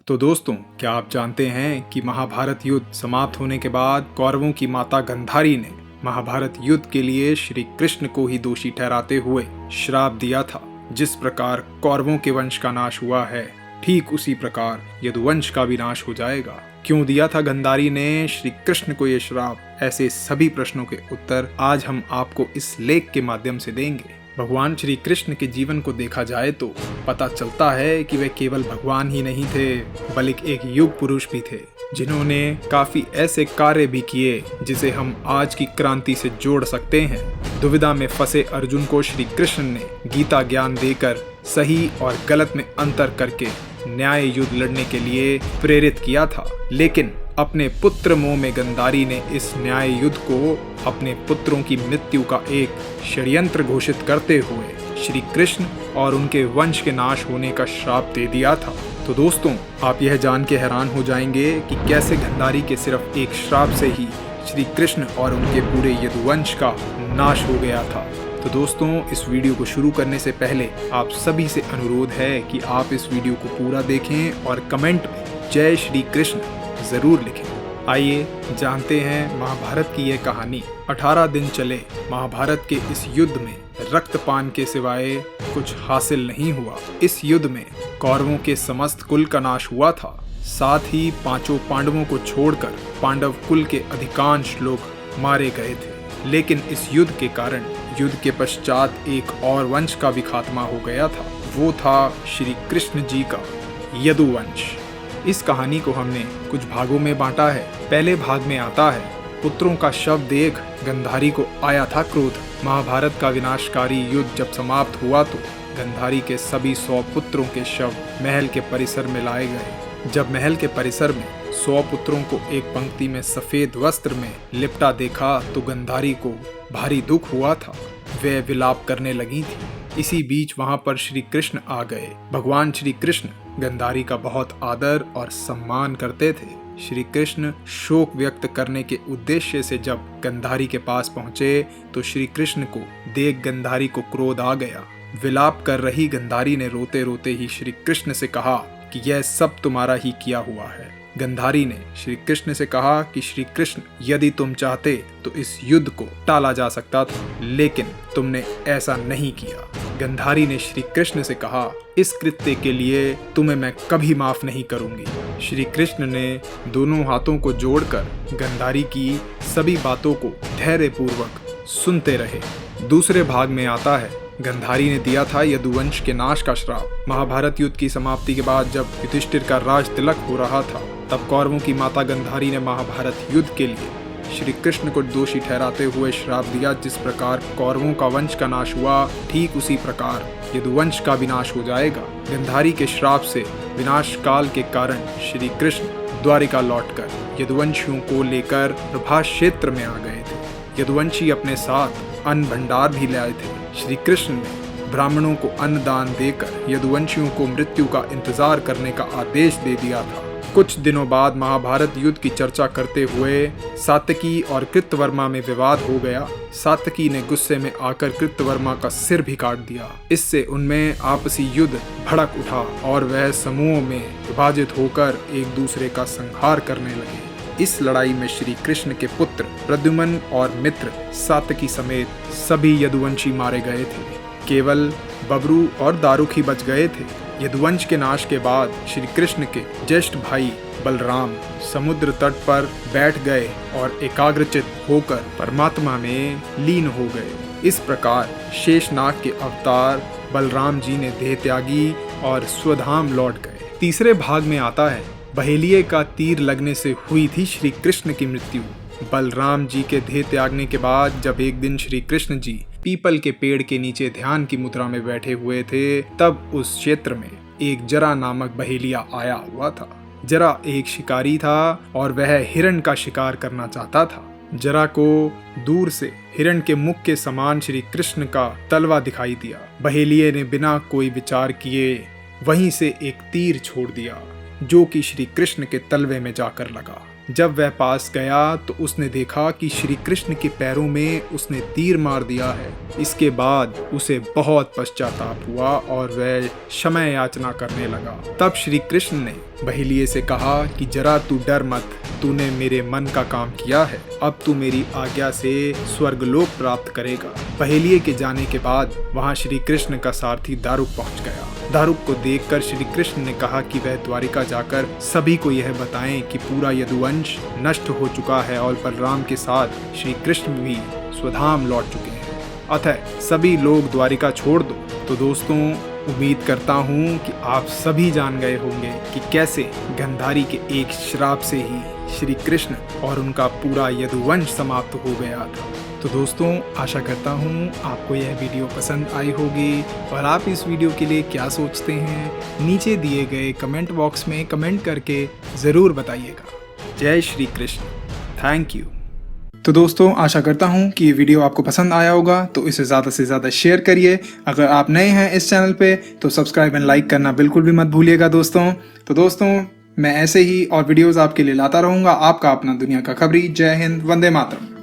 तो दोस्तों, क्या आप जानते हैं कि महाभारत युद्ध समाप्त होने के बाद कौरवों की माता गंधारी ने महाभारत युद्ध के लिए श्री कृष्ण को ही दोषी ठहराते हुए श्राप दिया था। जिस प्रकार कौरवों के वंश का नाश हुआ है, ठीक उसी प्रकार यदुवंश का भी नाश हो जाएगा। क्यों दिया था गंधारी ने श्री कृष्ण को ये श्राप? ऐसे सभी प्रश्नों के उत्तर आज हम आपको इस लेख के माध्यम से देंगे। भगवान श्री कृष्ण के जीवन को देखा जाए तो पता चलता है कि वे केवल भगवान ही नहीं थे, बल्कि एक युग पुरुष भी थे, जिन्होंने काफी ऐसे कार्य भी किए जिसे हम आज की क्रांति से जोड़ सकते हैं। दुविधा में फंसे अर्जुन को श्री कृष्ण ने गीता ज्ञान देकर सही और गलत में अंतर करके न्याय युद्ध लड़ने के लिए प्रेरित किया था। लेकिन अपने पुत्र मोह में गंधारी ने इस न्याय युद्ध को अपने पुत्रों की मृत्यु का एक षड्यंत्र घोषित करते हुए श्री कृष्ण और उनके वंश के नाश होने का श्राप दे दिया था। तो दोस्तों, आप यह जान के हैरान हो जाएंगे कि कैसे गंधारी के सिर्फ एक श्राप से ही श्री कृष्ण और उनके पूरे यदुवंश का नाश हो गया था। तो दोस्तों, इस वीडियो को शुरू करने से पहले आप सभी से अनुरोध है कि आप इस वीडियो को पूरा देखें और कमेंट में जय श्री कृष्ण जरूर लिखें। आइए जानते हैं महाभारत की यह कहानी। 18 दिन चले महाभारत के इस युद्ध में रक्तपान के सिवाय कुछ हासिल नहीं हुआ। इस युद्ध में कौरवों के समस्त कुल का नाश हुआ था। साथ ही पांचों पांडवों को छोड़कर पांडव कुल के अधिकांश लोग मारे गए थे। लेकिन इस युद्ध के कारण युद्ध के पश्चात एक और वंश का भी खात्मा हो गया था। वो था श्री कृष्ण जी का यदुवंश। इस कहानी को हमने कुछ भागों में बांटा है। पहले भाग में आता है, पुत्रों का शव देख गंधारी को आया था क्रोध। महाभारत का विनाशकारी युद्ध जब समाप्त हुआ तो गंधारी के सभी 100 पुत्रों के शव महल के परिसर में लाए गए। जब महल के परिसर में 100 पुत्रों को एक पंक्ति में सफेद वस्त्र में लिपटा देखा तो गंधारी को भारी दुख हुआ था। वे विलाप करने लगी थी। इसी बीच वहां पर श्री कृष्ण आ गए। भगवान श्री कृष्ण गंधारी का बहुत आदर और सम्मान करते थे। श्री कृष्ण शोक व्यक्त करने के उद्देश्य से जब गंधारी के पास पहुंचे तो श्री कृष्ण को देख गंधारी को क्रोध आ गया। विलाप कर रही गंधारी ने रोते रोते ही श्री कृष्ण से कहा कि यह सब तुम्हारा ही किया हुआ है। गंधारी ने श्री कृष्ण से कहा कि श्री कृष्ण, यदि तुम चाहते तो इस युद्ध को टाला जा सकता था, लेकिन तुमने ऐसा नहीं किया। गंधारी ने श्री कृष्ण से कहा, इस कृत्य के लिए तुम्हें मैं कभी माफ नहीं करूंगी। श्री कृष्ण ने दोनों हाथों को जोड़कर गंधारी की सभी बातों को धैर्यपूर्वक सुनते रहे। दूसरे भाग में आता है, गंधारी ने दिया था यदुवंश के नाश का श्राप। महाभारत युद्ध की समाप्ति के बाद जब युधिष्ठिर का राज तिलक हो रहा था, तब कौरवों की माता गंधारी ने महाभारत युद्ध के लिए श्री कृष्ण को दोषी ठहराते हुए श्राप दिया। जिस प्रकार कौरवों का वंश का नाश हुआ, ठीक उसी प्रकार यदुवंश का विनाश हो जाएगा। गंधारी के श्राप से विनाश काल के कारण श्री कृष्ण द्वारिका लौटकर यदुवंशियों को लेकर प्रभास क्षेत्र में आ गए थे। यदुवंशी अपने साथ अन्न भंडार भी ले आए थे। श्री कृष्ण ने ब्राह्मणों को अन्न दान देकर यदुवंशियों को मृत्यु का इंतजार करने का आदेश दे दिया था। कुछ दिनों बाद महाभारत युद्ध की चर्चा करते हुए सात्यकी और कृतवर्मा में विवाद हो गया। सात्यकी ने गुस्से में आकर कृतवर्मा का सिर भी काट दिया। इससे उनमें आपसी युद्ध भड़क उठा और वह समूहों में विभाजित होकर एक दूसरे का संहार करने लगे। इस लड़ाई में श्री कृष्ण के पुत्र प्रद्युम्न और मित्र सात्यकी समेत सभी यदुवंशी मारे गए थे। केवल बबरू और दारुक ही बच गए थे। यदुवंश के नाश के बाद श्री कृष्ण के ज्येष्ठ भाई बलराम समुद्र तट पर बैठ गए और एकाग्रचित होकर परमात्मा में लीन हो गए। इस प्रकार शेषनाग के अवतार बलराम जी ने देह त्यागी और स्वधाम लौट गए। तीसरे भाग में आता है, बहेलिये का तीर लगने से हुई थी श्री कृष्ण की मृत्यु। बलराम जी के देह त्यागने के बाद जब एक दिन श्री कृष्ण जी पीपल के पेड़ के नीचे ध्यान की मुद्रा में बैठे हुए थे, तब उस क्षेत्र में एक जरा नामक बहेलिया आया हुआ था। जरा एक शिकारी था और वह हिरण का शिकार करना चाहता था। जरा को दूर से हिरण के मुख के समान श्री कृष्ण का तलवा दिखाई दिया। बहेलिये ने बिना कोई विचार किए वहीं से एक तीर छोड़ दिया, जो कि श्री कृष्ण के तलवे में जाकर लगा। जब वह पास गया तो उसने देखा कि श्री कृष्ण के पैरों में उसने तीर मार दिया है। इसके बाद उसे बहुत पश्चाताप हुआ और वह क्षमा याचना करने लगा। तब श्री कृष्ण ने बहेलिये से कहा कि जरा तू डर मत, तूने मेरे मन का काम किया है, अब तू मेरी आज्ञा से स्वर्गलोक प्राप्त करेगा। बहेलिये के जाने के बाद वहाँ श्री कृष्ण का सारथी दारुक पहुँच गया। दारुक को देखकर श्री कृष्ण ने कहा कि वह द्वारिका जाकर सभी को यह बताएं कि पूरा यदुवंश नष्ट हो चुका है और बलराम के साथ श्री कृष्ण भी स्वधाम लौट चुके हैं, अतः सभी लोग द्वारिका छोड़ दो। तो दोस्तों, उम्मीद करता हूँ कि आप सभी जान गए होंगे कि कैसे गंधारी के एक श्राप से ही श्री कृष्ण और उनका पूरा यदुवंश समाप्त हो गया था। तो दोस्तों, आशा करता हूँ आपको यह वीडियो पसंद आई होगी और आप इस वीडियो के लिए क्या सोचते हैं नीचे दिए गए कमेंट बॉक्स में कमेंट करके ज़रूर बताइएगा। जय श्री कृष्ण। Thank you. तो दोस्तों, आशा करता हूँ कि ये वीडियो आपको पसंद आया होगा, तो इसे ज़्यादा से ज़्यादा शेयर करिए। अगर आप नए हैं इस चैनल पे तो सब्सक्राइब एंड लाइक करना बिल्कुल भी मत भूलिएगा दोस्तों। तो दोस्तों, मैं ऐसे ही और वीडियोज़ आपके लिए लाता रहूँगा। आपका अपना दुनिया का खबरी। जय हिंद, वंदे मातरम।